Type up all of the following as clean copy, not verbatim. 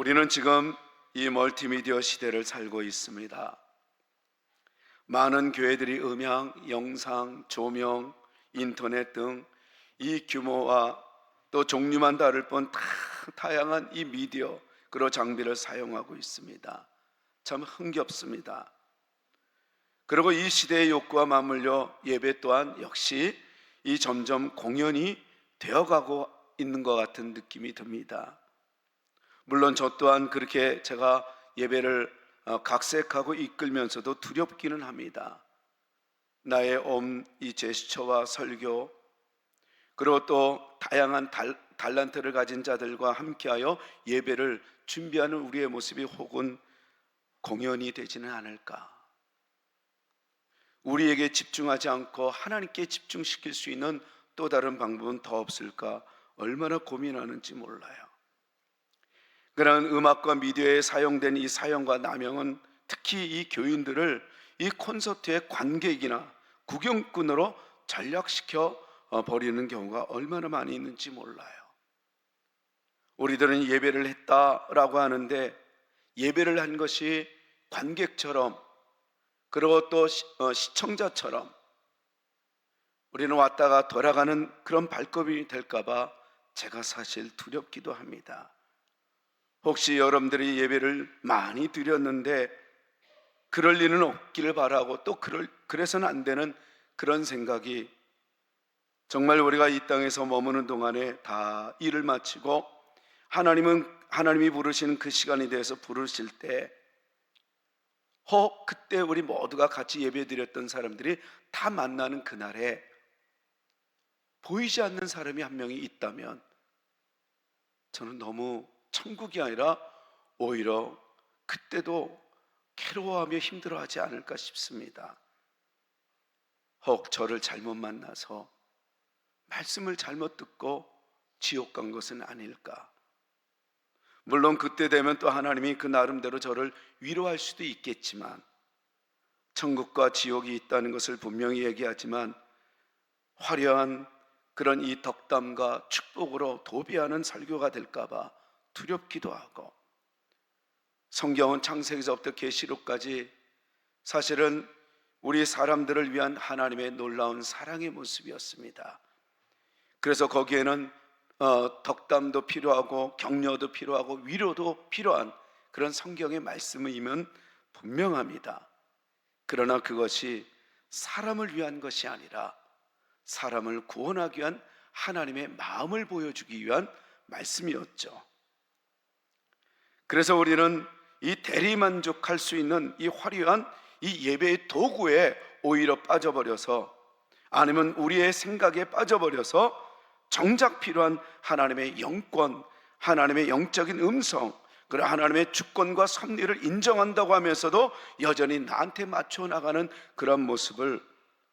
우리는 지금 이 멀티미디어 시대를 살고 있습니다. 많은 교회들이 음향, 영상, 조명, 인터넷 등 이 규모와 또 종류만 다를 뿐 다양한 이 미디어 그리고 장비를 사용하고 있습니다. 참 흥겹습니다. 그리고 이 시대의 욕구와 맞물려 예배 또한 역시 이 점점 공연이 되어가고 있는 것 같은 느낌이 듭니다. 물론 저 또한 그렇게 제가 예배를 각색하고 이끌면서도 두렵기는 합니다. 나의 이 제스처와 설교 그리고 또 다양한 달란트를 가진 자들과 함께하여 예배를 준비하는 우리의 모습이 혹은 공연이 되지는 않을까. 우리에게 집중하지 않고 하나님께 집중시킬 수 있는 또 다른 방법은 더 없을까 얼마나 고민하는지 몰라요. 그런 음악과 미디어에 사용된 이 사용과 남용은 특히 이 교인들을 이 콘서트의 관객이나 구경꾼으로 전락시켜 버리는 경우가 얼마나 많이 있는지 몰라요. 우리들은 예배를 했다라고 하는데 예배를 한 것이 관객처럼 그리고 또 시청자처럼 우리는 왔다가 돌아가는 그런 발걸음이 될까봐 제가 사실 두렵기도 합니다. 혹시 여러분들이 예배를 많이 드렸는데 그럴 일은 없기를 바라고 또 그래서는 안 되는 그런 생각이 정말 우리가 이 땅에서 머무는 동안에 다 일을 마치고 하나님이 부르시는 그 시간에 대해서 부르실 때 그때 우리 모두가 같이 예배 드렸던 사람들이 다 만나는 그날에 보이지 않는 사람이 한 명이 있다면 저는 너무 천국이 아니라 오히려 그때도 괴로워하며 힘들어하지 않을까 싶습니다. 혹 저를 잘못 만나서 말씀을 잘못 듣고 지옥 간 것은 아닐까. 물론 그때 되면 또 하나님이 그 나름대로 저를 위로할 수도 있겠지만 천국과 지옥이 있다는 것을 분명히 얘기하지만 화려한 그런 이 덕담과 축복으로 도배하는 설교가 될까봐 두렵기도 하고, 성경은 창세기서부터 계시록까지 사실은 우리 사람들을 위한 하나님의 놀라운 사랑의 모습이었습니다. 그래서 거기에는 덕담도 필요하고 격려도 필요하고 위로도 필요한 그런 성경의 말씀이면 분명합니다. 그러나 그것이 사람을 위한 것이 아니라 사람을 구원하기 위한 하나님의 마음을 보여주기 위한 말씀이었죠. 그래서 우리는 이 대리만족할 수 있는 이 화려한 이 예배의 도구에 오히려 빠져버려서, 아니면 우리의 생각에 빠져버려서 정작 필요한 하나님의 영권, 하나님의 영적인 음성, 그리고 하나님의 주권과 섭리를 인정한다고 하면서도 여전히 나한테 맞춰 나가는 그런 모습을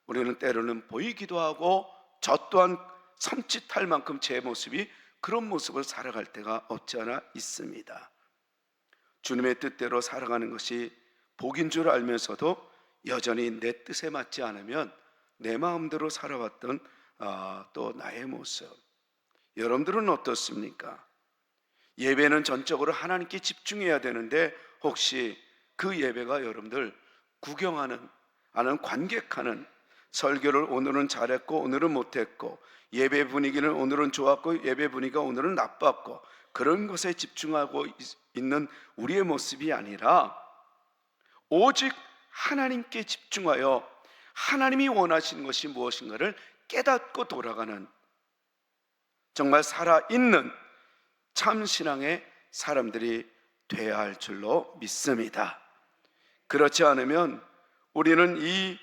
우리는 때로는 보이기도 하고, 저 또한 섬찟할 만큼 제 모습이 그런 모습을 살아갈 때가 없지 않아 있습니다. 주님의 뜻대로 살아가는 것이 복인 줄 알면서도 여전히 내 뜻에 맞지 않으면 내 마음대로 살아왔던 또 나의 모습, 여러분들은 어떻습니까? 예배는 전적으로 하나님께 집중해야 되는데 혹시 그 예배가 여러분들 구경하는, 아니면 관객하는, 설교를 오늘은 잘했고 오늘은 못했고, 예배 분위기는 오늘은 좋았고 예배 분위기가 오늘은 나빴고, 그런 것에 집중하고 있는 우리의 모습이 아니라 오직 하나님께 집중하여 하나님이 원하시는 것이 무엇인가를 깨닫고 돌아가는 정말 살아있는 참신앙의 사람들이 되어야 할 줄로 믿습니다. 그렇지 않으면 우리는 이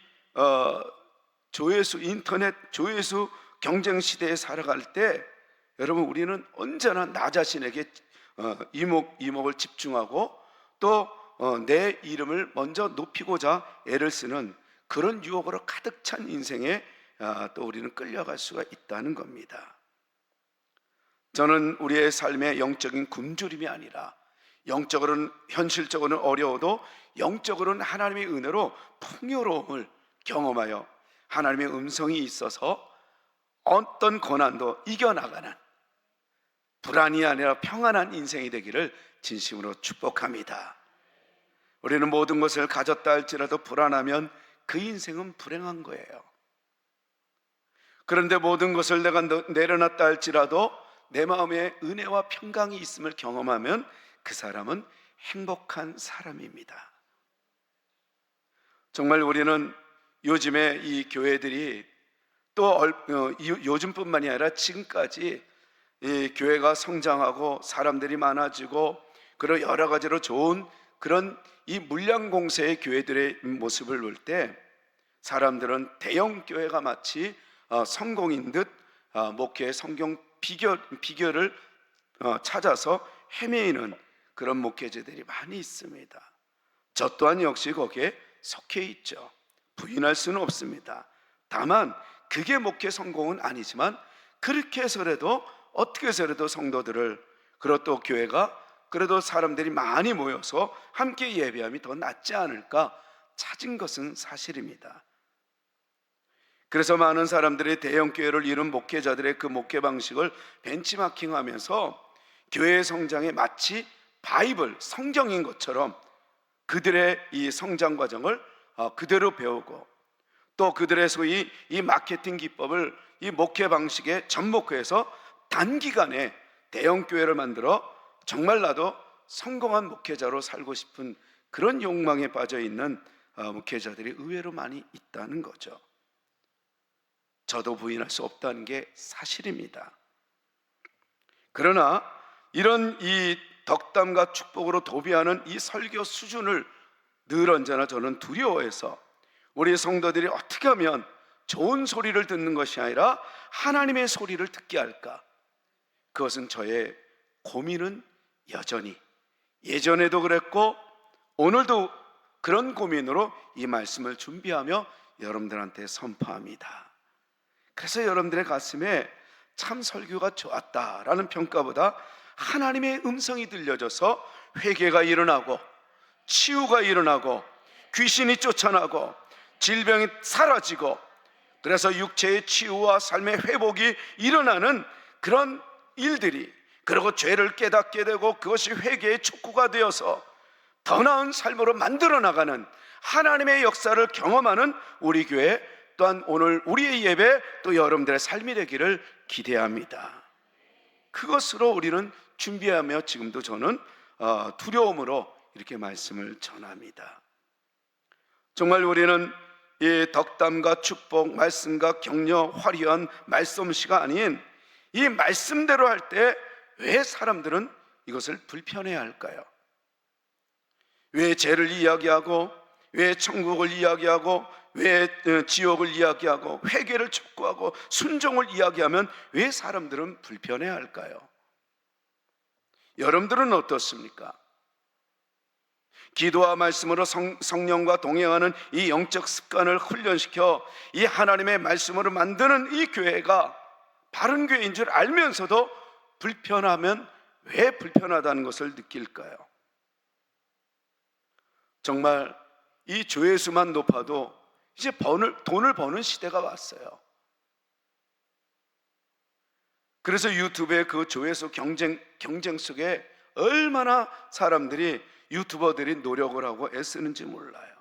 조회수, 인터넷 조회수 경쟁 시대에 살아갈 때 여러분 우리는 언제나 나 자신에게 이목을 집중하고 또 내 이름을 먼저 높이고자 애를 쓰는 그런 유혹으로 가득 찬 인생에 또 우리는 끌려갈 수가 있다는 겁니다. 저는 우리의 삶의 영적인 굶주림이 아니라, 영적으로는 현실적으로는 어려워도 영적으로는 하나님의 은혜로 풍요로움을 경험하여 하나님의 음성이 있어서 어떤 고난도 이겨나가는, 불안이 아니라 평안한 인생이 되기를 진심으로 축복합니다. 우리는 모든 것을 가졌다 할지라도 불안하면 그 인생은 불행한 거예요. 그런데 모든 것을 내가 내려놨다 할지라도 내 마음에 은혜와 평강이 있음을 경험하면 그 사람은 행복한 사람입니다. 정말 우리는 요즘에 이 교회들이 또 요즘뿐만이 아니라 지금까지 이 교회가 성장하고 사람들이 많아지고 그리고 여러 가지로 좋은 그런 이 물량 공세의 교회들의 모습을 볼 때 사람들은 대형 교회가 마치 성공인 듯 목회의 성경 비결을 찾아서 헤매이는 그런 목회자들이 많이 있습니다. 저 또한 역시 거기에 속해 있죠. 부인할 수는 없습니다. 다만 그게 목회 성공은 아니지만 그렇게 해서라도 어떻게 해서라도 성도들을 그리고 또 교회가 그래도 사람들이 많이 모여서 함께 예배함이 더 낫지 않을까 찾은 것은 사실입니다. 그래서 많은 사람들이 대형 교회를 이룬 목회자들의 그 목회 방식을 벤치마킹하면서 교회의 성장에 마치 바이블, 성경인 것처럼 그들의 이 성장 과정을 그대로 배우고 또 그들의 소위 이 마케팅 기법을 이 목회 방식에 접목해서 단기간에 대형 교회를 만들어 정말 나도 성공한 목회자로 살고 싶은 그런 욕망에 빠져 있는 목회자들이 의외로 많이 있다는 거죠. 저도 부인할 수 없다는 게 사실입니다. 그러나 이런 이 덕담과 축복으로 도배하는 이 설교 수준을 늘 언제나 저는 두려워해서 우리 성도들이 어떻게 하면 좋은 소리를 듣는 것이 아니라 하나님의 소리를 듣게 할까? 그것은 저의 고민은 여전히 예전에도 그랬고 오늘도 그런 고민으로 이 말씀을 준비하며 여러분들한테 선포합니다. 그래서 여러분들의 가슴에 참 설교가 좋았다라는 평가보다 하나님의 음성이 들려져서 회개가 일어나고 치유가 일어나고 귀신이 쫓아나고 질병이 사라지고 그래서 육체의 치유와 삶의 회복이 일어나는 그런 일들이 그리고 죄를 깨닫게 되고 그것이 회개의 촉구가 되어서 더 나은 삶으로 만들어 나가는 하나님의 역사를 경험하는 우리 교회 또한 오늘 우리의 예배 또 여러분들의 삶이 되기를 기대합니다. 그것으로 우리는 준비하며 지금도 저는 두려움으로 이렇게 말씀을 전합니다. 정말 우리는 이 덕담과 축복, 말씀과 격려, 화려한 말씀시가 아닌 이 말씀대로 할 때 왜 사람들은 이것을 불편해야 할까요? 왜 죄를 이야기하고 왜 천국을 이야기하고 왜 지옥을 이야기하고 회개를 촉구하고 순종을 이야기하면 왜 사람들은 불편해야 할까요? 여러분들은 어떻습니까? 기도와 말씀으로 성령과 동행하는 이 영적 습관을 훈련시켜 이 하나님의 말씀으로 만드는 이 교회가 바른 교회인 줄 알면서도 불편하면 왜 불편하다는 것을 느낄까요? 정말 이 조회수만 높아도 이제 돈을 버는 시대가 왔어요. 그래서 유튜브의 그 조회수 경쟁 속에 얼마나 사람들이 유튜버들이 노력을 하고 애쓰는지 몰라요.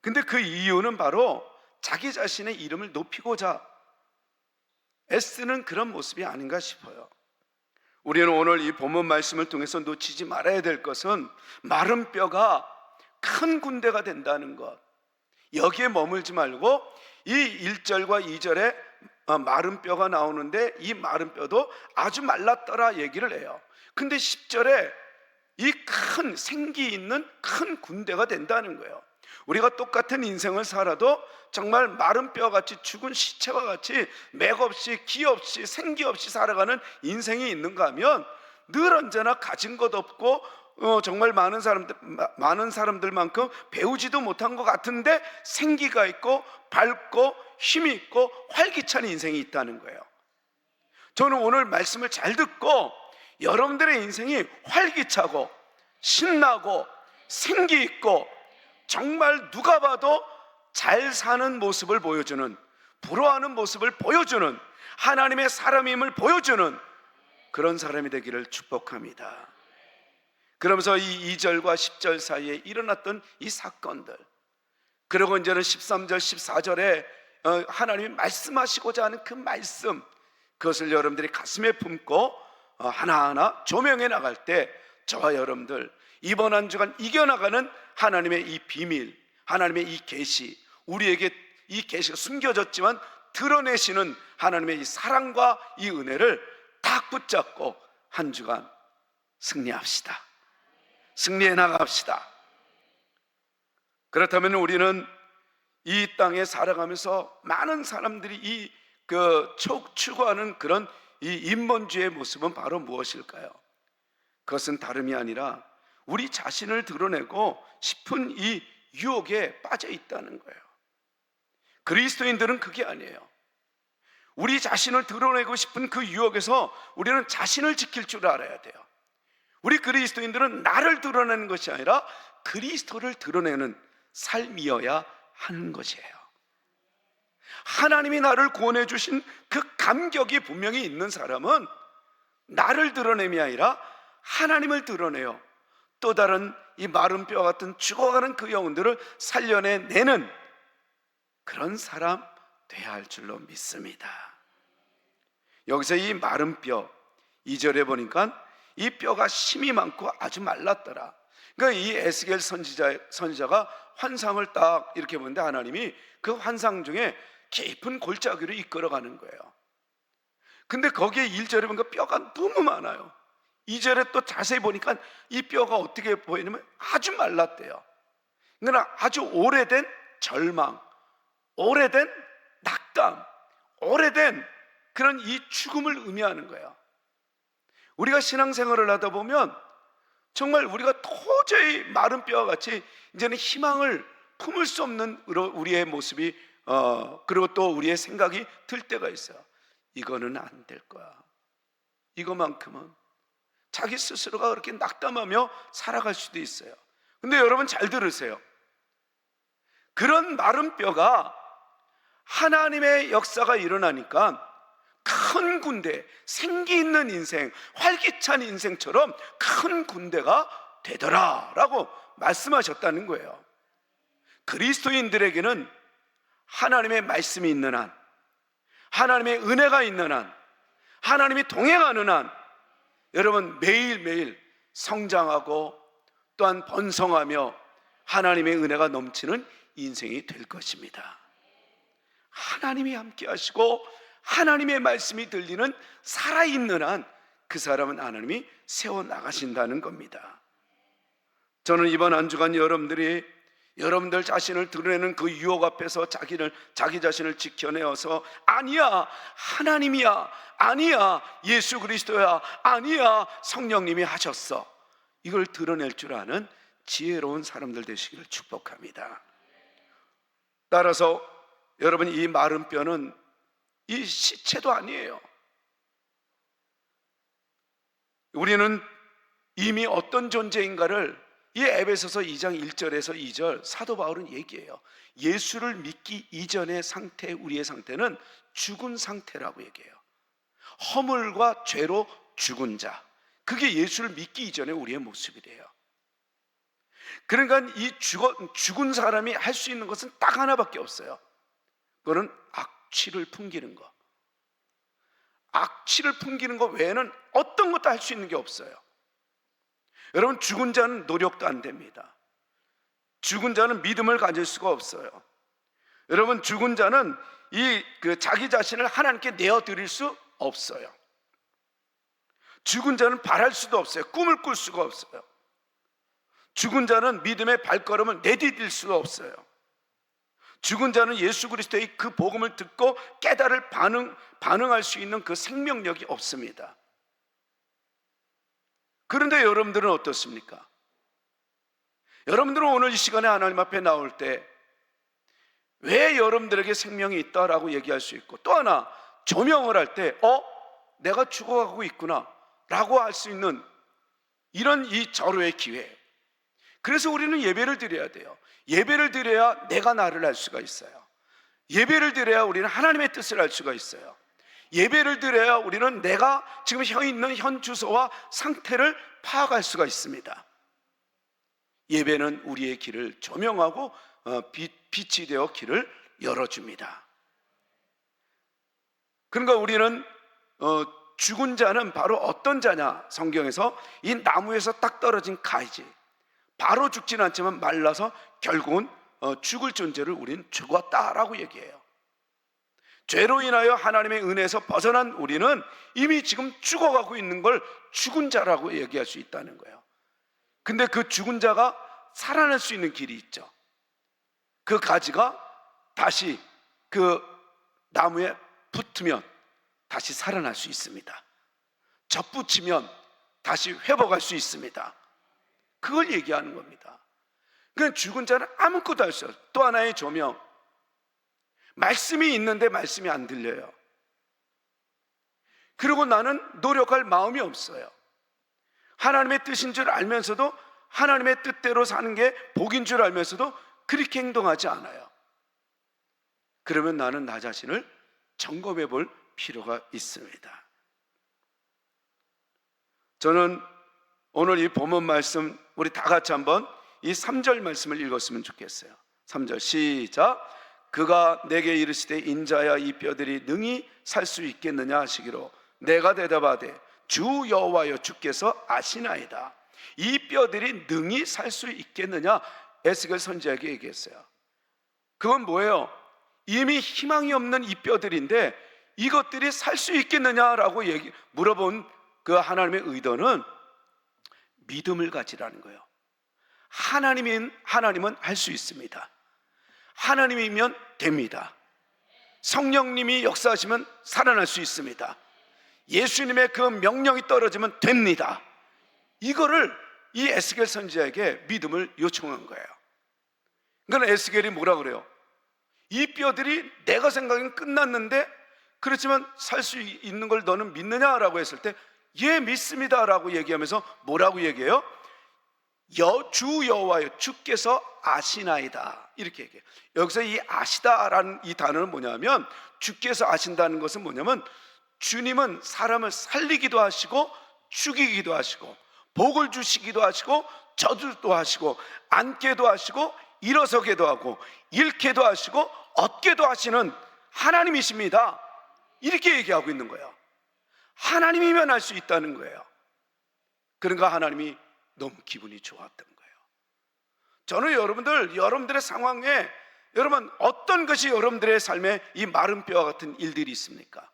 근데 그 이유는 바로 자기 자신의 이름을 높이고자 애쓰는 그런 모습이 아닌가 싶어요. 우리는 오늘 이 본문 말씀을 통해서 놓치지 말아야 될 것은 마른 뼈가 큰 군대가 된다는 것, 여기에 머물지 말고 이 1절과 2절에 마른 뼈가 나오는데 이 마른 뼈도 아주 말랐더라 얘기를 해요. 근데 10절에 이 큰 생기 있는 큰 군대가 된다는 거예요. 우리가 똑같은 인생을 살아도 정말 마른 뼈같이 죽은 시체와 같이 맥없이 기 없이 생기 없이 살아가는 인생이 있는가 하면 늘 언제나 가진 것 없고 정말 많은 사람들만큼 배우지도 못한 것 같은데 생기가 있고 밝고 힘이 있고 활기찬 인생이 있다는 거예요. 저는 오늘 말씀을 잘 듣고 여러분들의 인생이 활기차고 신나고 생기 있고 정말 누가 봐도 잘 사는 모습을 보여주는, 부러워하는 모습을 보여주는, 하나님의 사람임을 보여주는 그런 사람이 되기를 축복합니다. 그러면서 이 2절과 10절 사이에 일어났던 이 사건들, 그리고 이제는 13절, 14절에 하나님이 말씀하시고자 하는 그 말씀, 그것을 여러분들이 가슴에 품고 하나하나 조명해 나갈 때 저와 여러분들 이번 한 주간 이겨나가는 하나님의 이 비밀, 하나님의 이 계시, 우리에게 이 계시가 숨겨졌지만 드러내시는 하나님의 이 사랑과 이 은혜를 딱 붙잡고 한 주간 승리합시다. 승리해 나갑시다. 그렇다면 우리는 이 땅에 살아가면서 많은 사람들이 추구하는 그런 이 인본주의의 모습은 바로 무엇일까요? 그것은 다름이 아니라 우리 자신을 드러내고 싶은 이 유혹에 빠져 있다는 거예요. 그리스도인들은 그게 아니에요. 우리 자신을 드러내고 싶은 그 유혹에서 우리는 자신을 지킬 줄 알아야 돼요. 우리 그리스도인들은 나를 드러내는 것이 아니라 그리스도를 드러내는 삶이어야 하는 것이에요. 하나님이 나를 구원해 주신 그 감격이 분명히 있는 사람은 나를 드러냄이 아니라 하나님을 드러내요. 또 다른 이 마른 뼈 같은 죽어가는 그 영혼들을 살려내는 그런 사람 돼야 할 줄로 믿습니다. 여기서 이 마른 뼈 2절에 보니까 이 뼈가 힘이 많고 아주 말랐더라. 그러니까 이 에스겔 선지자가 환상을 딱 이렇게 보는데 하나님이 그 환상 중에 깊은 골짜기로 이끌어가는 거예요. 근데 거기에 1절에 보니까 뼈가 너무 많아요. 2절에 또 자세히 보니까 이 뼈가 어떻게 보이냐면 아주 말랐대요. 그러나 아주 오래된 절망, 오래된 낙담, 오래된 그런 이 죽음을 의미하는 거예요. 우리가 신앙생활을 하다 보면 정말 우리가 도저히 마른 뼈와 같이 이제는 희망을 품을 수 없는 우리의 모습이 그리고 또 우리의 생각이 들 때가 있어요. 이거는 안 될 거야. 이거만큼은 자기 스스로가 그렇게 낙담하며 살아갈 수도 있어요. 근데 여러분 잘 들으세요. 그런 마른 뼈가 하나님의 역사가 일어나니까 큰 군대, 생기 있는 인생, 활기찬 인생처럼 큰 군대가 되더라라고 말씀하셨다는 거예요. 그리스도인들에게는 하나님의 말씀이 있는 한, 하나님의 은혜가 있는 한, 하나님이 동행하는 한 여러분 매일매일 성장하고 또한 번성하며 하나님의 은혜가 넘치는 인생이 될 것입니다. 하나님이 함께 하시고 하나님의 말씀이 들리는 살아있는 한 그 사람은 하나님이 세워나가신다는 겁니다. 저는 이번 한 주간 여러분들 자신을 드러내는 그 유혹 앞에서 자기 자신을 지켜내어서 아니야 하나님이야, 아니야 예수 그리스도야, 아니야 성령님이 하셨어, 이걸 드러낼 줄 아는 지혜로운 사람들 되시기를 축복합니다. 따라서 여러분 이 마른 뼈는 이 시체도 아니에요. 우리는 이미 어떤 존재인가를 이 에베소서 2장 1절에서 2절 사도 바울은 얘기해요. 예수를 믿기 이전의 상태, 우리의 상태는 죽은 상태라고 얘기해요. 허물과 죄로 죽은 자, 그게 예수를 믿기 이전의 우리의 모습이래요. 그러니까 이 죽은 사람이 할 수 있는 것은 딱 하나밖에 없어요. 그거는 악취를 풍기는 거. 악취를 풍기는 것 외에는 어떤 것도 할 수 있는 게 없어요. 여러분 죽은 자는 노력도 안 됩니다. 죽은 자는 믿음을 가질 수가 없어요. 여러분 죽은 자는 자기 자신을 하나님께 내어드릴 수 없어요. 죽은 자는 바랄 수도 없어요. 꿈을 꿀 수가 없어요. 죽은 자는 믿음의 발걸음을 내디딜 수가 없어요. 죽은 자는 예수 그리스도의 그 복음을 듣고 깨달을 반응할 수 있는 그 생명력이 없습니다. 그런데 여러분들은 어떻습니까? 여러분들은 오늘 이 시간에 하나님 앞에 나올 때 왜 여러분들에게 생명이 있다라고 얘기할 수 있고, 또 하나 조명을 할 때 내가 죽어가고 있구나 라고 할 수 있는 이런 이 절호의 기회. 그래서 우리는 예배를 드려야 돼요. 예배를 드려야 내가 나를 알 수가 있어요. 예배를 드려야 우리는 하나님의 뜻을 알 수가 있어요. 예배를 드려야 우리는 내가 지금 있는 현 주소와 상태를 파악할 수가 있습니다. 예배는 우리의 길을 조명하고 빛이 되어 길을 열어줍니다. 그러니까 우리는 죽은 자는 바로 어떤 자냐? 성경에서 이 나무에서 딱 떨어진 가지, 바로 죽지는 않지만 말라서 결국은 죽을 존재를 우리는 죽었다라고 얘기해요. 죄로 인하여 하나님의 은혜에서 벗어난 우리는 이미 지금 죽어가고 있는 걸 죽은 자라고 얘기할 수 있다는 거예요. 근데 그 죽은 자가 살아날 수 있는 길이 있죠. 그 가지가 다시 그 나무에 붙으면 다시 살아날 수 있습니다. 접붙이면 다시 회복할 수 있습니다. 그걸 얘기하는 겁니다. 그러니까 죽은 자는 아무것도 할 수 없어요. 또 하나의 조명, 말씀이 있는데 말씀이 안 들려요. 그리고 나는 노력할 마음이 없어요. 하나님의 뜻인 줄 알면서도, 하나님의 뜻대로 사는 게 복인 줄 알면서도 그렇게 행동하지 않아요. 그러면 나는 나 자신을 점검해 볼 필요가 있습니다. 저는 오늘 이 본문 말씀 우리 다 같이 한번 이 3절 말씀을 읽었으면 좋겠어요. 3절 시작. 그가 내게 이르시되 인자야 이 뼈들이 능히 살 수 있겠느냐 하시기로 내가 대답하되 주 여호와여 주께서 아시나이다. 이 뼈들이 능히 살 수 있겠느냐 에스겔 선지자에게 얘기했어요. 그건 뭐예요? 이미 희망이 없는 이 뼈들인데 이것들이 살 수 있겠느냐라고 물어본 그 하나님의 의도는 믿음을 가지라는 거예요. 하나님은 할 수 있습니다. 하나님이면 됩니다. 성령님이 역사하시면 살아날 수 있습니다. 예수님의 그 명령이 떨어지면 됩니다. 이거를 이 에스겔 선지자에게 믿음을 요청한 거예요. 그러니까 에스겔이 뭐라 그래요? 이 뼈들이 내가 생각엔 끝났는데 그렇지만 살 수 있는 걸 너는 믿느냐라고 했을 때 예 믿습니다라고 얘기하면서 뭐라고 얘기해요? 주 여호와여 주께서 아시나이다 이렇게 얘기해요. 여기서 이 아시다라는 이 단어는 뭐냐면, 주께서 아신다는 것은 뭐냐면 주님은 사람을 살리기도 하시고 죽이기도 하시고 복을 주시기도 하시고 저주도 하시고 앉게도 하시고 일어서게도 하고 잃게도 하시고 얻게도 하시는 하나님이십니다. 이렇게 얘기하고 있는 거예요. 하나님이면 할 수 있다는 거예요. 그러니까 하나님이 너무 기분이 좋았던 거예요. 저는 여러분들의 상황에 여러분 어떤 것이 여러분들의 삶에 이 마른 뼈와 같은 일들이 있습니까?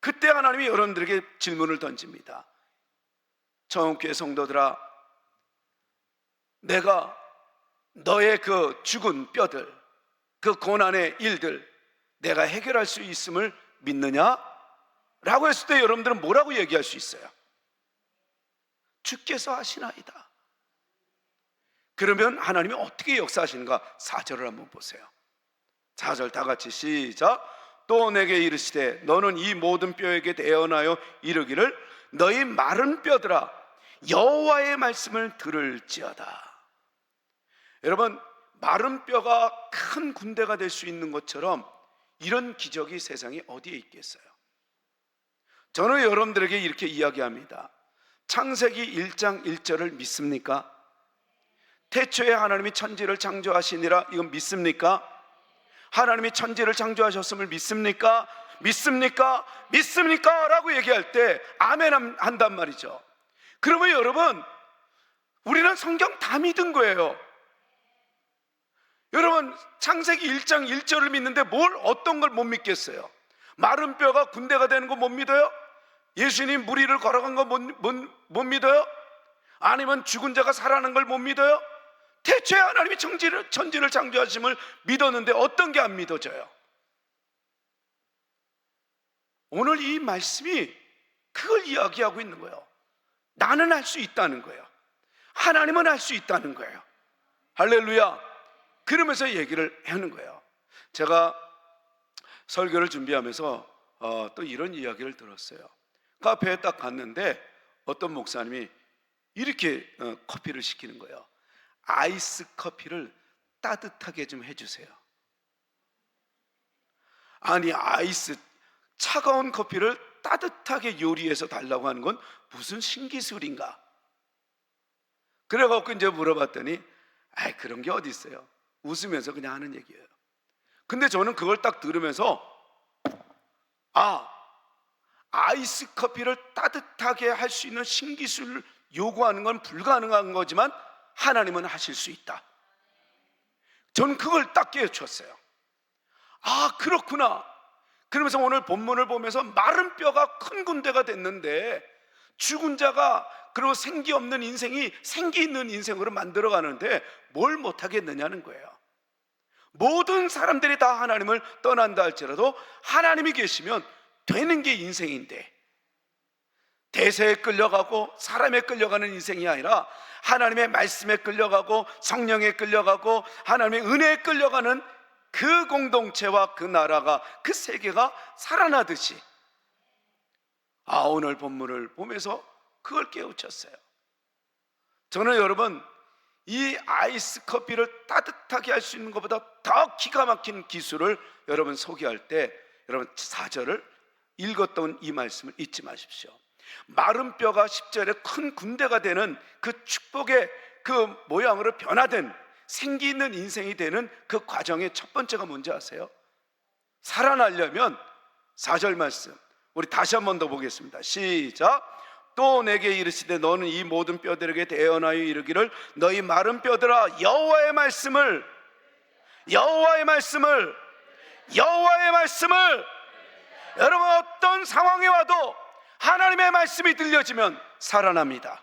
그때 하나님이 여러분들에게 질문을 던집니다. 청원교회 성도들아, 내가 너의 그 죽은 뼈들, 그 고난의 일들 내가 해결할 수 있음을 믿느냐? 라고 했을 때 여러분들은 뭐라고 얘기할 수 있어요? 주께서 하시나이다. 그러면 하나님이 어떻게 역사하시는가? 4절을 한번 보세요. 4절 다 같이 시작. 또 내게 이르시되 너는 이 모든 뼈에게 대언하여 이르기를 너희 마른 뼈들아 여호와의 말씀을 들을지어다. 여러분, 마른 뼈가 큰 군대가 될 수 있는 것처럼 이런 기적이 세상에 어디에 있겠어요? 저는 여러분들에게 이렇게 이야기합니다. 창세기 1장 1절을 믿습니까? 태초에 하나님이 천지를 창조하시니라, 이건 믿습니까? 하나님이 천지를 창조하셨음을 믿습니까? 믿습니까? 믿습니까? 라고 얘기할 때 아멘 한단 말이죠. 그러면 여러분, 우리는 성경 다 믿은 거예요. 여러분, 창세기 1장 1절을 믿는데 어떤 걸 못 믿겠어요? 마른 뼈가 군대가 되는 거 못 믿어요? 예수님 무리를 걸어간 거 못 믿어요? 아니면 죽은 자가 살아나는 걸 못 믿어요? 태초에 하나님이 천지를 창조하심을 믿었는데 어떤 게 안 믿어져요? 오늘 이 말씀이 그걸 이야기하고 있는 거예요. 나는 할 수 있다는 거예요. 하나님은 할 수 있다는 거예요. 할렐루야. 그러면서 얘기를 하는 거예요. 제가 설교를 준비하면서 또 이런 이야기를 들었어요. 카페에 딱 갔는데 어떤 목사님이 이렇게 커피를 시키는 거예요. 아이스 커피를 따뜻하게 좀 해주세요. 아니, 차가운 커피를 따뜻하게 요리해서 달라고 하는 건 무슨 신기술인가? 그래갖고 이제 물어봤더니 아이, 그런 게 어디 있어요. 웃으면서 그냥 하는 얘기예요. 근데 저는 그걸 딱 들으면서 아이스 커피를 따뜻하게 할 수 있는 신기술을 요구하는 건 불가능한 거지만 하나님은 하실 수 있다. 저는 그걸 딱 깨우쳤어요. 그렇구나. 그러면서 오늘 본문을 보면서 마른 뼈가 큰 군대가 됐는데 죽은 자가 그리고 생기 없는 인생이 생기 있는 인생으로 만들어가는데 뭘 못하겠느냐는 거예요. 모든 사람들이 다 하나님을 떠난다 할지라도 하나님이 계시면 되는 게 인생인데, 대세에 끌려가고 사람에 끌려가는 인생이 아니라 하나님의 말씀에 끌려가고 성령에 끌려가고 하나님의 은혜에 끌려가는 그 공동체와 그 나라가, 그 세계가 살아나듯이 오늘 본문을 보면서 그걸 깨우쳤어요. 저는 여러분, 이 아이스 커피를 따뜻하게 할 수 있는 것보다 더 기가 막힌 기술을 여러분 소개할 때 여러분 4절을 읽었던 이 말씀을 잊지 마십시오. 마른 뼈가 10절에 큰 군대가 되는 그 축복의 그 모양으로 변화된 생기 있는 인생이 되는 그 과정의 첫 번째가 뭔지 아세요? 살아나려면 4절 말씀 우리 다시 한 번 더 보겠습니다. 시작. 또 내게 이르시되 너는 이 모든 뼈들에게 대언하여 이르기를 너희 마른 뼈들아 여호와의 말씀을 여러분, 어떤 상황에 와도 하나님의 말씀이 들려지면 살아납니다.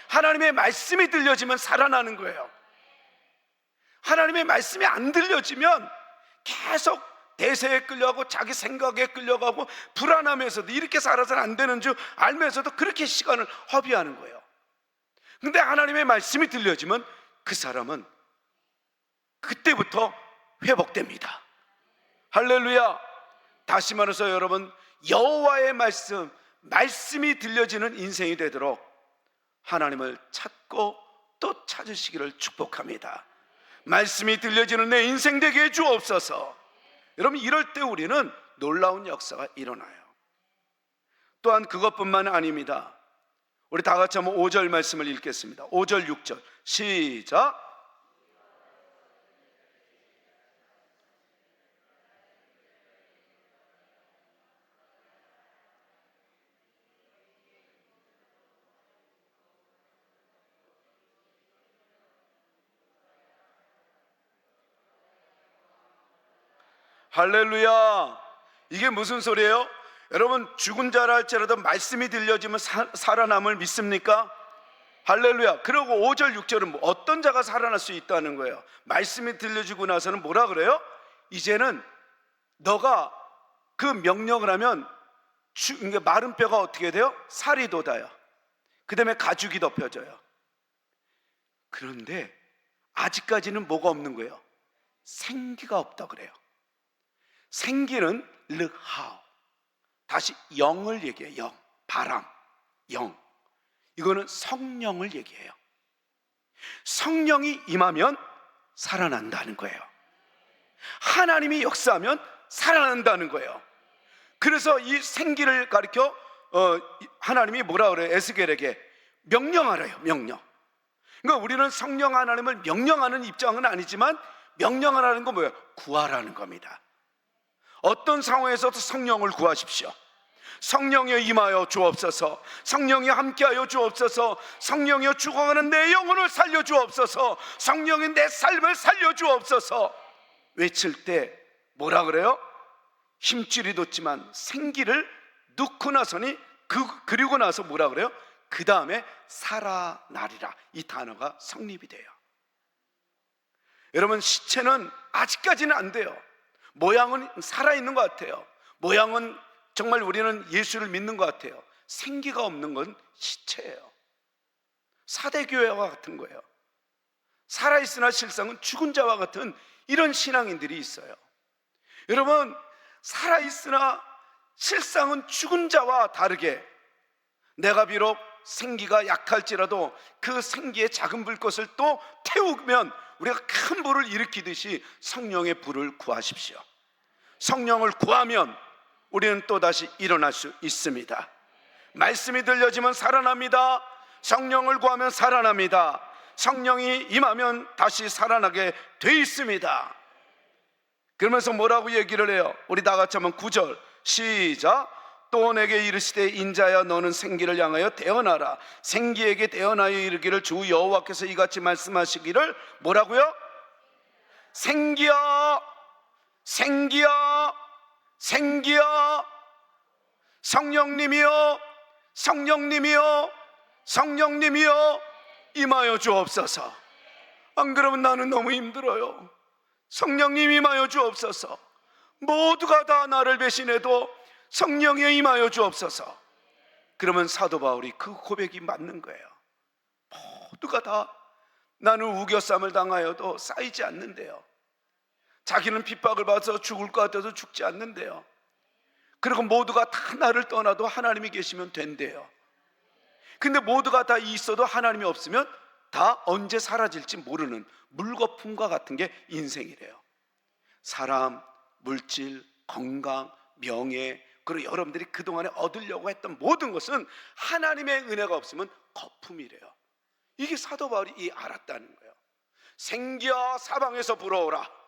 하나님의 말씀이 들려지면 살아나는 거예요. 하나님의 말씀이 안 들려지면 계속 대세에 끌려가고 자기 생각에 끌려가고 불안하면서도 이렇게 살아서는 안 되는 줄 알면서도 그렇게 시간을 허비하는 거예요. 근데 하나님의 말씀이 들려지면 그 사람은 그때부터 회복됩니다. 할렐루야. 다시 말해서 여러분, 여호와의 말씀이 들려지는 인생이 되도록 하나님을 찾고 또 찾으시기를 축복합니다. 말씀이 들려지는 내 인생 되게 해 주옵소서. 여러분, 이럴 때 우리는 놀라운 역사가 일어나요. 또한 그것뿐만 아닙니다. 우리 다 같이 한번 5절 말씀을 읽겠습니다. 5절 6절 시작. 할렐루야. 이게 무슨 소리예요? 여러분, 죽은 자라 할지라도 말씀이 들려지면 살아남을 믿습니까? 할렐루야. 그리고 5절 6절은 어떤 자가 살아날 수 있다는 거예요. 말씀이 들려지고 나서는 뭐라 그래요? 이제는 너가 그 명령을 하면 마른 뼈가 어떻게 돼요? 살이 돋아요. 그 다음에 가죽이 덮여져요. 그런데 아직까지는 뭐가 없는 거예요? 생기가 없다 그래요. 생기는 르하오, 다시 영을 얘기해요. 영, 바람, 영. 이거는 성령을 얘기해요. 성령이 임하면 살아난다는 거예요. 하나님이 역사하면 살아난다는 거예요. 그래서 이 생기를 가리켜 하나님이 뭐라 그래요? 에스겔에게 명령하래요. 명령. 그러니까 우리는 성령 하나님을 명령하는 입장은 아니지만 명령하라는 건 뭐예요? 구하라는 겁니다. 어떤 상황에서도 성령을 구하십시오. 성령이여 임하여 주옵소서. 성령이 함께하여 주옵소서. 성령이여 죽어가는 내 영혼을 살려 주옵소서. 성령이 내 삶을 살려 주옵소서. 외칠 때 뭐라 그래요? 힘줄이 돋지만 생기를 넣고 나서니 그리고 나서 뭐라 그래요? 그 다음에 살아나리라. 이 단어가 성립이 돼요. 여러분, 시체는 아직까지는 안 돼요. 모양은 살아있는 것 같아요. 모양은 정말 우리는 예수를 믿는 것 같아요. 생기가 없는 건 시체예요. 사대교회와 같은 거예요. 살아있으나 실상은 죽은 자와 같은 이런 신앙인들이 있어요. 여러분, 살아있으나 실상은 죽은 자와 다르게 내가 비록 생기가 약할지라도 그 생기의 작은 불꽃을 또 태우면 우리가 큰 불을 일으키듯이 성령의 불을 구하십시오. 성령을 구하면 우리는 또다시 일어날 수 있습니다. 말씀이 들려지면 살아납니다. 성령을 구하면 살아납니다. 성령이 임하면 다시 살아나게 돼 있습니다. 그러면서 뭐라고 얘기를 해요? 우리 다 같이 한번 9절 시작. 또 내게 이르시되 인자야 너는 생기를 향하여 대언하라. 생기에게 대언하여 이르기를 주 여호와께서 이같이 말씀하시기를 뭐라고요? 생기야 생기야 생기야. 성령님이여 성령님이여 성령님이여 임하여 주옵소서. 안 그러면 나는 너무 힘들어요. 성령님 임하여 주옵소서. 모두가 다 나를 배신해도 성령에 임하여 주옵소서. 그러면 사도 바울이 그 고백이 맞는 거예요. 모두가 다 나는 우겨쌈을 당하여도 쌓이지 않는데요. 자기는 핍박을 받아서 죽을 것 같아도 죽지 않는데요. 그리고 모두가 다 나를 떠나도 하나님이 계시면 된대요. 근데 모두가 다 있어도 하나님이 없으면 다 언제 사라질지 모르는 물거품과 같은 게 인생이래요. 사람, 물질, 건강, 명예, 그리고 여러분들이 그동안에 얻으려고 했던 모든 것은 하나님의 은혜가 없으면 거품이래요. 이게 사도 바울이 알았다는 거예요. 생기야 사방에서 불어오라.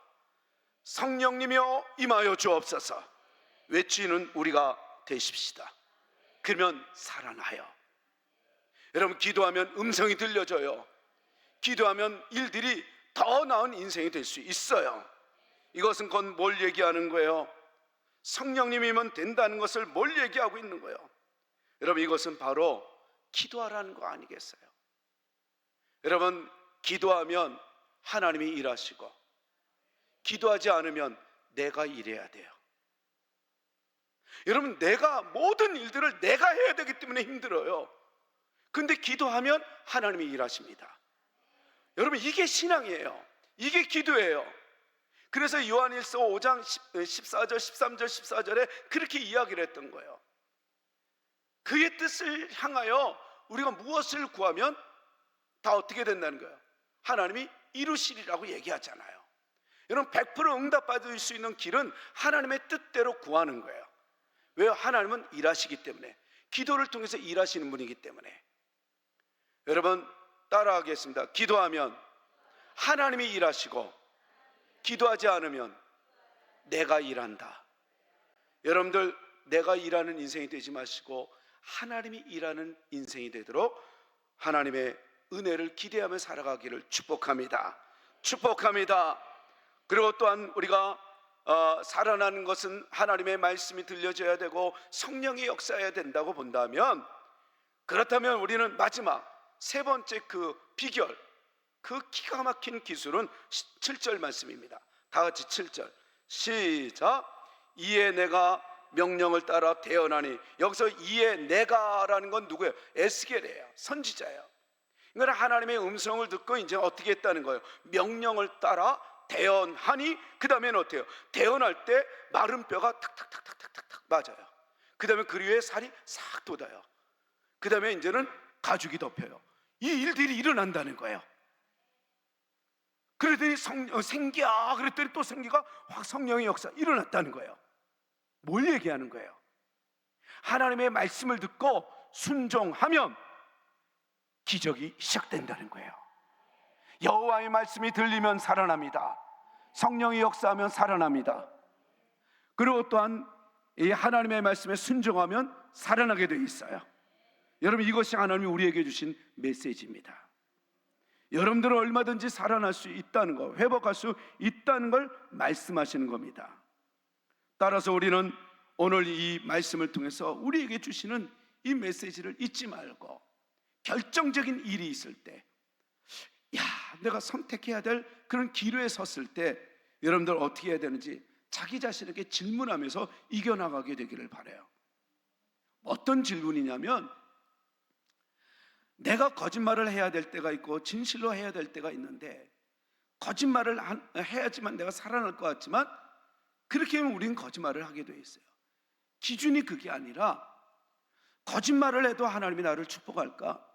성령님이여 임하여 주옵소서. 외치는 우리가 되십시다. 그러면 살아나요. 여러분, 기도하면 음성이 들려져요. 기도하면 일들이 더 나은 인생이 될 수 있어요. 이것은 곧 뭘 얘기하는 거예요? 성령님이면 된다는 것을 뭘 얘기하고 있는 거예요? 여러분, 이것은 바로 기도하라는 거 아니겠어요? 여러분, 기도하면 하나님이 일하시고, 기도하지 않으면 내가 일해야 돼요. 여러분, 내가 모든 일들을 내가 해야 되기 때문에 힘들어요. 근데 기도하면 하나님이 일하십니다. 여러분, 이게 신앙이에요. 이게 기도예요. 그래서 요한일서 5장 14절 13절 14절에 그렇게 이야기를 했던 거예요. 그의 뜻을 향하여 우리가 무엇을 구하면 다 어떻게 된다는 거예요? 하나님이 이루시리라고 얘기하잖아요. 여러분, 100% 응답받을 수 있는 길은 하나님의 뜻대로 구하는 거예요. 왜요? 하나님은 일하시기 때문에, 기도를 통해서 일하시는 분이기 때문에. 여러분, 따라하겠습니다. 기도하면 하나님이 일하시고, 기도하지 않으면 내가 일한다. 여러분들, 내가 일하는 인생이 되지 마시고 하나님이 일하는 인생이 되도록 하나님의 은혜를 기대하며 살아가기를 축복합니다. 축복합니다. 그리고 또한 우리가 살아나는 것은 하나님의 말씀이 들려져야 되고 성령이 역사해야 된다고 본다면, 그렇다면 우리는 마지막 세 번째 그 비결, 그 기가 막힌 기술은 7절 말씀입니다. 다 같이 7절 시작. 이에 내가 명령을 따라 대언하니, 여기서 이에 내가라는 건 누구예요? 에스겔이에요. 선지자예요. 그러니까 하나님의 음성을 듣고 이제 어떻게 했다는 거예요? 명령을 따라 대언하니, 그 다음에는 어때요? 대언할 때 마른 뼈가 탁탁탁탁탁탁 맞아요. 그 다음에 그 위에 살이 싹 돋아요. 그 다음에 이제는 가죽이 덮여요. 이 일들이 일어난다는 거예요. 그랬더니 생기야 그랬더니 또 생기가 확 성령의 역사 일어났다는 거예요. 뭘 얘기하는 거예요? 하나님의 말씀을 듣고 순종하면 기적이 시작된다는 거예요. 여호와의 말씀이 들리면 살아납니다. 성령이 역사하면 살아납니다. 그리고 또한 이 하나님의 말씀에 순종하면 살아나게 되어 있어요. 여러분, 이것이 하나님이 우리에게 주신 메시지입니다. 여러분들은 얼마든지 살아날 수 있다는 거, 회복할 수 있다는 걸 말씀하시는 겁니다. 따라서 우리는 오늘 이 말씀을 통해서 우리에게 주시는 이 메시지를 잊지 말고, 결정적인 일이 있을 때, 내가 선택해야 될 그런 기로에 섰을 때 여러분들 어떻게 해야 되는지 자기 자신에게 질문하면서 이겨나가게 되기를 바라요. 어떤 질문이냐면, 내가 거짓말을 해야 될 때가 있고 진실로 해야 될 때가 있는데, 거짓말을 해야지만 내가 살아날 것 같지만 그렇게 하면 우리는 거짓말을 하게 돼 있어요. 기준이 그게 아니라, 거짓말을 해도 하나님이 나를 축복할까?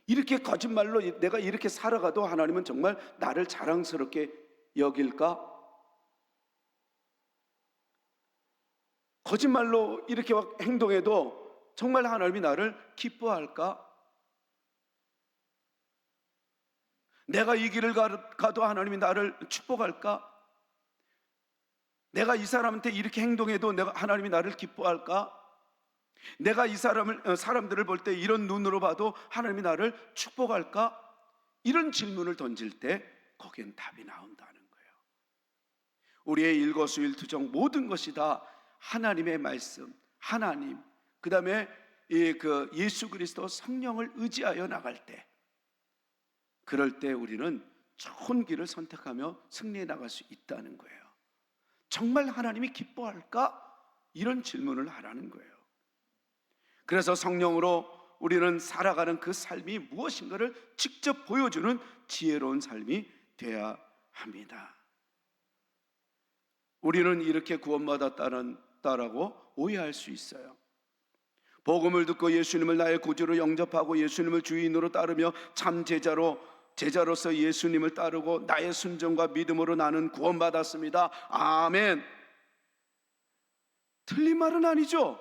이렇게 거짓말로 내가 이렇게 살아가도 하나님은 정말 나를 자랑스럽게 여길까? 거짓말로 이렇게 막 행동해도 정말 하나님이 나를 기뻐할까? 내가 이 길을 가도 하나님이 나를 축복할까? 내가 이 사람한테 이렇게 행동해도 하나님이 나를 기뻐할까? 내가 이 사람들을 볼 때 이런 눈으로 봐도 하나님이 나를 축복할까? 이런 질문을 던질 때 거기엔 답이 나온다는 거예요. 우리의 일거수일투정 모든 것이 다 하나님의 말씀, 하나님, 그 다음에 예수 그리스도 성령을 의지하여 나갈 때, 그럴 때 우리는 좋은 길을 선택하며 승리해 나갈 수 있다는 거예요. 정말 하나님이 기뻐할까? 이런 질문을 하라는 거예요. 그래서 성령으로 우리는 살아가는 그 삶이 무엇인가를 직접 보여주는 지혜로운 삶이 되어야 합니다. 우리는 이렇게 구원받았다라고 오해할 수 있어요. 복음을 듣고 예수님을 나의 구주로 영접하고 예수님을 주인으로 따르며 참 제자로서 예수님을 따르고 나의 순종과 믿음으로 나는 구원받았습니다. 아멘. 틀린 말은 아니죠.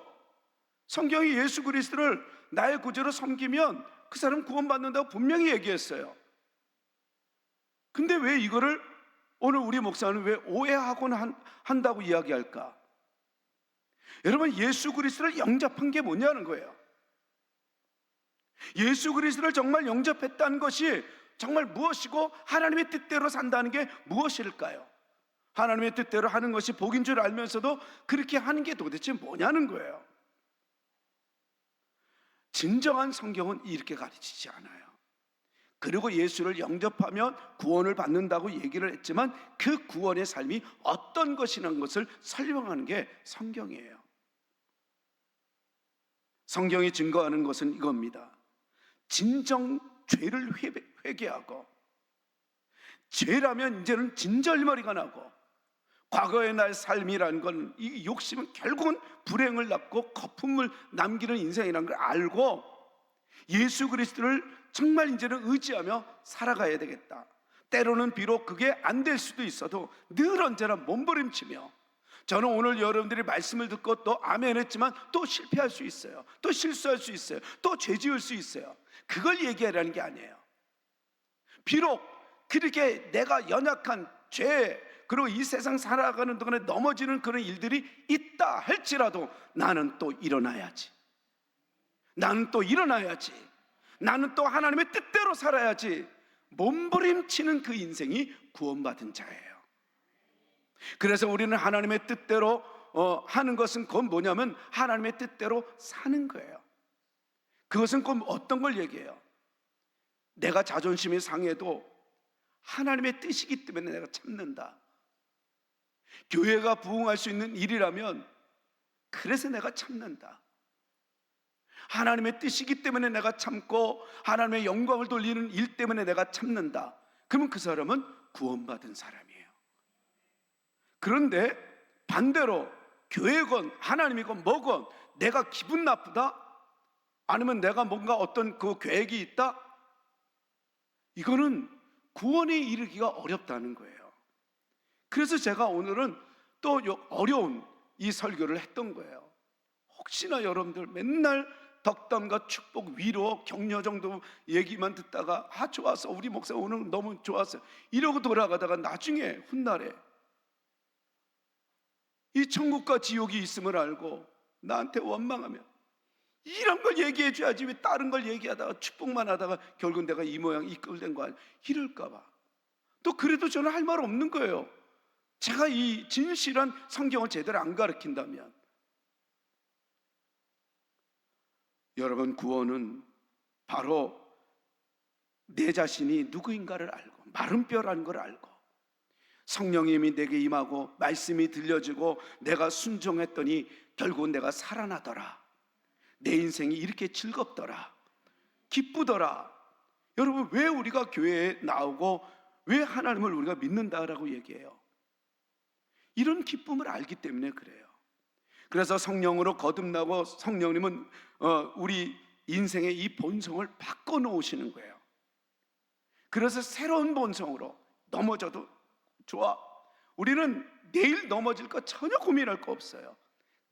성경이 예수 그리스도를 나의 구주로 섬기면 그 사람 구원받는다고 분명히 얘기했어요. 근데 왜 이거를 오늘 우리 목사는 왜 오해하곤 한다고 이야기할까? 여러분, 예수 그리스도를 영접한 게 뭐냐는 거예요. 예수 그리스도를 정말 영접했다는 것이 정말 무엇이고 하나님의 뜻대로 산다는 게 무엇일까요? 하나님의 뜻대로 하는 것이 복인 줄 알면서도 그렇게 하는 게 도대체 뭐냐는 거예요. 진정한 성경은 이렇게 가르치지 않아요. 그리고 예수를 영접하면 구원을 받는다고 얘기를 했지만 그 구원의 삶이 어떤 것이라는 것을 설명하는 게 성경이에요. 성경이 증거하는 것은 이겁니다. 진정 죄를 회개하고, 죄라면 이제는 진절머리가 나고, 과거의 날 삶이라는 건, 이 욕심은 결국은 불행을 낳고 거품을 남기는 인생이라는 걸 알고 예수 그리스도를 정말 이제는 의지하며 살아가야 되겠다. 때로는 비록 그게 안 될 수도 있어도 늘 언제나 몸부림치며, 저는 오늘 여러분들이 말씀을 듣고 또 아멘 했지만 또 실패할 수 있어요. 또 실수할 수 있어요. 또 죄 지을 수 있어요. 그걸 얘기하라는 게 아니에요. 비록 그렇게 내가 연약한 죄, 그리고 이 세상 살아가는 동안에 넘어지는 그런 일들이 있다 할지라도 나는 또 일어나야지. 나는 또 일어나야지. 나는 또 하나님의 뜻대로 살아야지. 몸부림치는 그 인생이 구원받은 자예요. 그래서 우리는 하나님의 뜻대로 하는 것은 그건 뭐냐면 하나님의 뜻대로 사는 거예요. 그것은 꼭 어떤 걸 얘기해요? 내가 자존심이 상해도 하나님의 뜻이기 때문에 내가 참는다. 교회가 부흥할 수 있는 일이라면 그래서 내가 참는다. 하나님의 뜻이기 때문에 내가 참고 하나님의 영광을 돌리는 일 때문에 내가 참는다. 그러면 그 사람은 구원받은 사람이에요. 그런데 반대로 교회건 하나님이건 뭐건 내가 기분 나쁘다? 아니면 내가 뭔가 어떤 그 계획이 있다? 이거는 구원에 이르기가 어렵다는 거예요. 그래서 제가 오늘은 또 어려운 이 설교를 했던 거예요. 혹시나 여러분들 맨날 덕담과 축복, 위로, 격려 정도 얘기만 듣다가 좋았어, 우리 목사 오늘 너무 좋았어요 이러고 돌아가다가 나중에 훗날에 이 천국과 지옥이 있음을 알고 나한테 원망하면 이런 걸 얘기해 줘야지 왜 다른 걸 얘기하다가 축복만 하다가 결국 내가 이 모양 이 꼴 된 거 아니야, 이럴까 봐. 또 그래도 저는 할 말 없는 거예요. 제가 이 진실한 성경을 제대로 안 가르친다면. 여러분, 구원은 바로 내 자신이 누구인가를 알고 마른 뼈라는 걸 알고 성령님이 내게 임하고 말씀이 들려지고 내가 순종했더니 결국 내가 살아나더라. 내 인생이 이렇게 즐겁더라, 기쁘더라. 여러분, 왜 우리가 교회에 나오고 왜 하나님을 우리가 믿는다라고 얘기해요? 이런 기쁨을 알기 때문에 그래요. 그래서 성령으로 거듭나고 성령님은 우리 인생의 이 본성을 바꿔놓으시는 거예요. 그래서 새로운 본성으로 넘어져도 좋아. 우리는 내일 넘어질 거 전혀 고민할 거 없어요.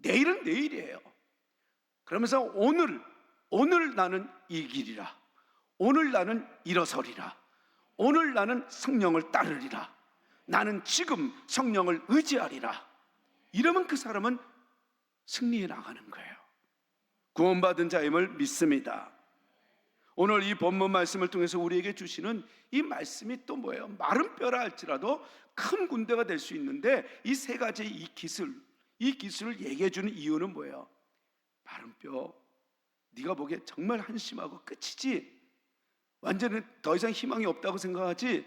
내일은 내일이에요. 그러면서 오늘 나는 이 길이라, 오늘 나는 일어서리라, 오늘 나는 성령을 따르리라, 나는 지금 성령을 의지하리라. 이러면 그 사람은 승리해 나가는 거예요. 구원받은 자임을 믿습니다. 오늘 이 본문 말씀을 통해서 우리에게 주시는 이 말씀이 또 뭐예요? 마른 뼈라 할지라도 큰 군대가 될 수 있는데, 이 세 가지의 이 기술을 얘기해 주는 이유는 뭐예요? 마른 뼈, 네가 보기에 정말 한심하고 끝이지, 완전히 더 이상 희망이 없다고 생각하지,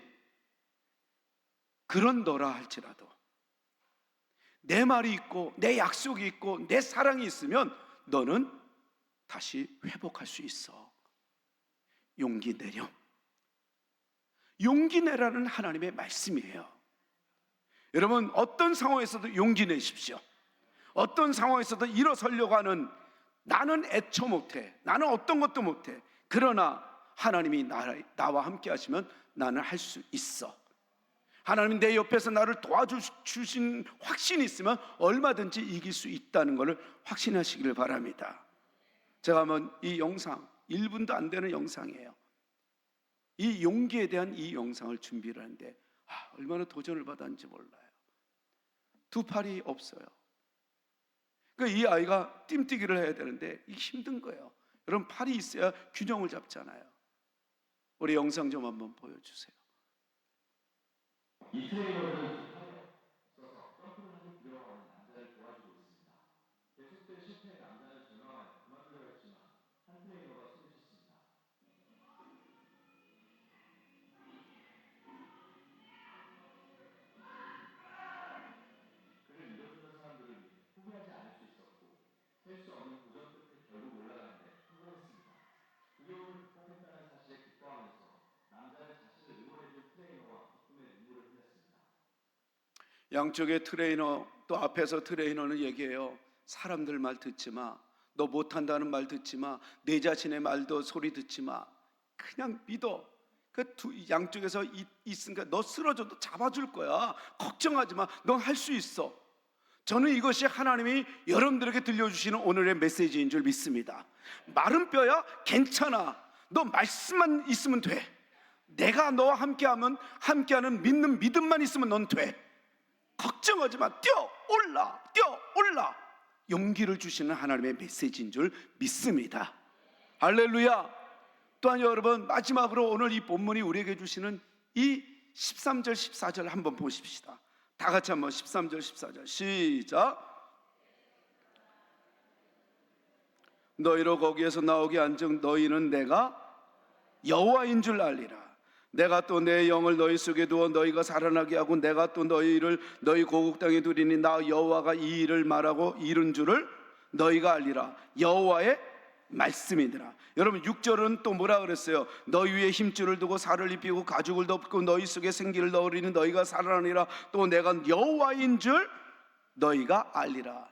그런 너라 할지라도 내 말이 있고 내 약속이 있고 내 사랑이 있으면 너는 다시 회복할 수 있어. 용기 내렴. 용기 내라는 하나님의 말씀이에요. 여러분, 어떤 상황에서도 용기 내십시오. 어떤 상황에서도 일어서려고 하는, 나는 애처 못해, 나는 어떤 것도 못해, 그러나 하나님이 나와 함께 하시면 나는 할 수 있어. 하나님이 내 옆에서 나를 도와주신 확신이 있으면 얼마든지 이길 수 있다는 것을 확신하시기를 바랍니다. 제가 한번 이 영상, 1분도 안 되는 영상이에요. 이 용기에 대한 이 영상을 준비를 하는데 얼마나 도전을 받았는지 몰라요. 두 팔이 없어요. 그러니까 이 아이가 뜀뛰기를 해야 되는데 이게 힘든 거예요. 여러분, 팔이 있어야 균형을 잡잖아요. 우리 영상 좀 한번 보여주세요. 이 트레이너는 써서 점프를 하는 두려워하는 남자를 도와주고 있습니다. 계속된 실패의 남자는 절망하여 그만두려고 했지만 한 트레이너가 소리쳤습니다. 그를 밀어주는 사람들을 포기하지 않을 수 있었고, 셀 수 없는 도전 끝에 결국 올라가는데 성공했습니다. 두려움을 극복했다는 사실에 기뻐하면서 남자는 자신을 응원해준 트레이너와 기쁨의 눈물을 흘렸습니다. 양쪽의 트레이너, 또 앞에서 트레이너는 얘기해요. 사람들 말 듣지 마. 너 못한다는 말 듣지 마. 내 자신의 말도 소리 듣지 마. 그냥 믿어. 그 양쪽에서 있으니까 너 쓰러져도 잡아줄 거야. 걱정하지 마. 넌 할 수 있어. 저는 이것이 하나님이 여러분들에게 들려주시는 오늘의 메시지인 줄 믿습니다. 마른 뼈야? 괜찮아. 너 말씀만 있으면 돼. 내가 너와 함께하면, 함께하는 믿는 믿음만 있으면 넌 돼. 걱정하지 마. 뛰어 올라. 용기를 주시는 하나님의 메시지인 줄 믿습니다. 할렐루야. 또한 여러분, 마지막으로 오늘 이 본문이 우리에게 주시는 이 13절 14절 한번 보십시다. 다 같이 한번 13절 14절 시작. 너희로 거기에서 나오게 한즉 너희는 내가 여호와인 줄 알리라. 내가 또 내 영을 너희 속에 두어 너희가 살아나게 하고 내가 또 너희를 너희 고국 땅에 두리니 나 여호와가 이 일을 말하고 이룬 줄을 너희가 알리라. 여호와의 말씀이니라. 여러분, 6절은 또 뭐라 그랬어요? 너희 위에 힘줄을 두고 살을 입히고 가죽을 덮고 너희 속에 생기를 넣으리니 너희가 살아나리라. 또 내가 여호와인 줄 너희가 알리라.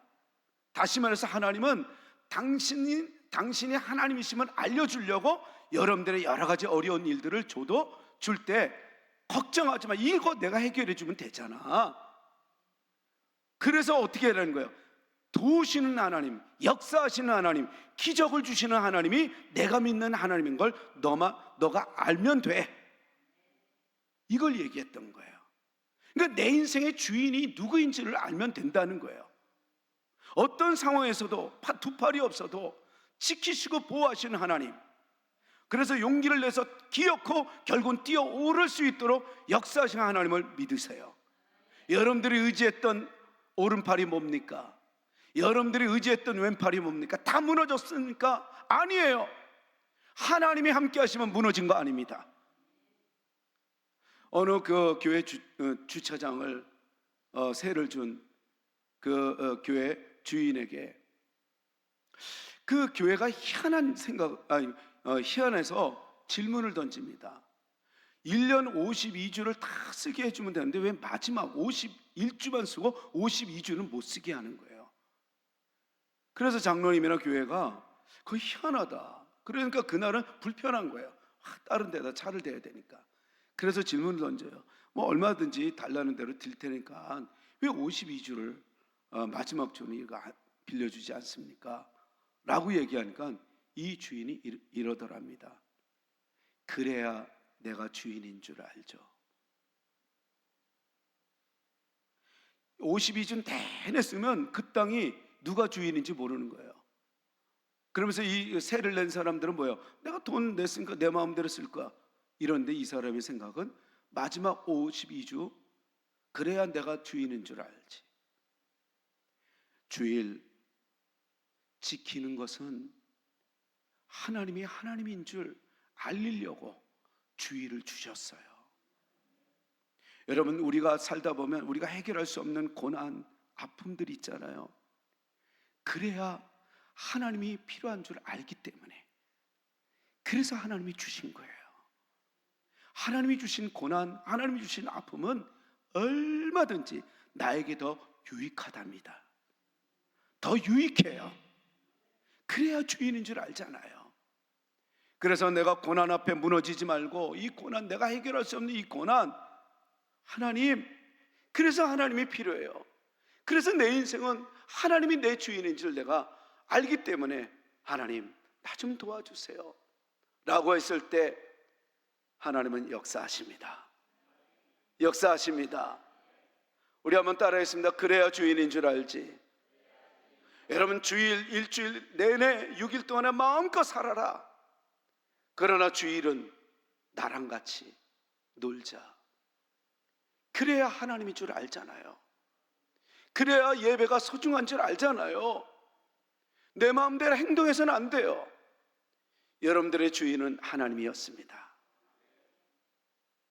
다시 말해서 하나님은 당신이 하나님이심을 알려주려고 여러분들의 여러 가지 어려운 일들을 줄 때 걱정하지 마. 이거 내가 해결해 주면 되잖아. 그래서 어떻게 하라는 거예요? 도우시는 하나님, 역사하시는 하나님, 기적을 주시는 하나님이 내가 믿는 하나님인 걸 너가 알면 돼. 이걸 얘기했던 거예요. 그러니까 내 인생의 주인이 누구인지를 알면 된다는 거예요. 어떤 상황에서도 두 팔이 없어도 지키시고 보호하시는 하나님, 그래서 용기를 내서 기어코 결국은 뛰어오를 수 있도록 역사하시는 하나님을 믿으세요. 여러분들이 의지했던 오른팔이 뭡니까? 여러분들이 의지했던 왼팔이 뭡니까? 다 무너졌습니까? 아니에요. 하나님이 함께 하시면 무너진 거 아닙니다. 어느 그 교회 주차장을 세를 준 그 교회 주인에게 그 교회가 희한해서 질문을 던집니다. 1년 52주를 다 쓰게 해주면 되는데 왜 마지막 51주만 쓰고 52주는 못 쓰게 하는 거예요. 그래서 장로님이나 교회가 그거 희한하다. 그러니까 그날은 불편한 거예요. 다른 데다 차를 대야 되니까. 그래서 질문을 던져요. 뭐 얼마든지 달라는 대로 드릴 테니까 왜 52주를 마지막 주는 이거 빌려주지 않습니까? 라고 얘기하니까 이 주인이 이러더랍니다. 그래야 내가 주인인 줄 알죠. 52주 내내 쓰면 그 땅이 누가 주인인지 모르는 거예요. 그러면서 이 세를 낸 사람들은 뭐예요? 내가 돈 냈으니까 내 마음대로 쓸 거야. 이런데 이 사람의 생각은 마지막 52주 그래야 내가 주인인 줄 알지. 주일 지키는 것은 하나님이 하나님인 줄 알리려고 주일을 주셨어요. 여러분, 우리가 살다 보면 우리가 해결할 수 없는 고난, 아픔들이 있잖아요. 그래야 하나님이 필요한 줄 알기 때문에, 그래서 하나님이 주신 거예요. 하나님이 주신 고난, 하나님이 주신 아픔은 얼마든지 나에게 더 유익하답니다. 더 유익해요. 그래야 주인인 줄 알잖아요. 그래서 내가 고난 앞에 무너지지 말고, 이 고난, 내가 해결할 수 없는 이 고난, 하나님, 그래서 하나님이 필요해요. 그래서 내 인생은 하나님이 내 주인인 줄 내가 알기 때문에 하나님, 나 좀 도와주세요 라고 했을 때 하나님은 역사하십니다. 역사하십니다. 우리 한번 따라했습니다. 그래야 주인인 줄 알지. 여러분, 주일, 일주일 내내 6일 동안에 마음껏 살아라. 그러나 주일은 나랑 같이 놀자. 그래야 하나님인 줄 알잖아요. 그래야 예배가 소중한 줄 알잖아요. 내 마음대로 행동해서는 안 돼요. 여러분들의 주인은 하나님이었습니다.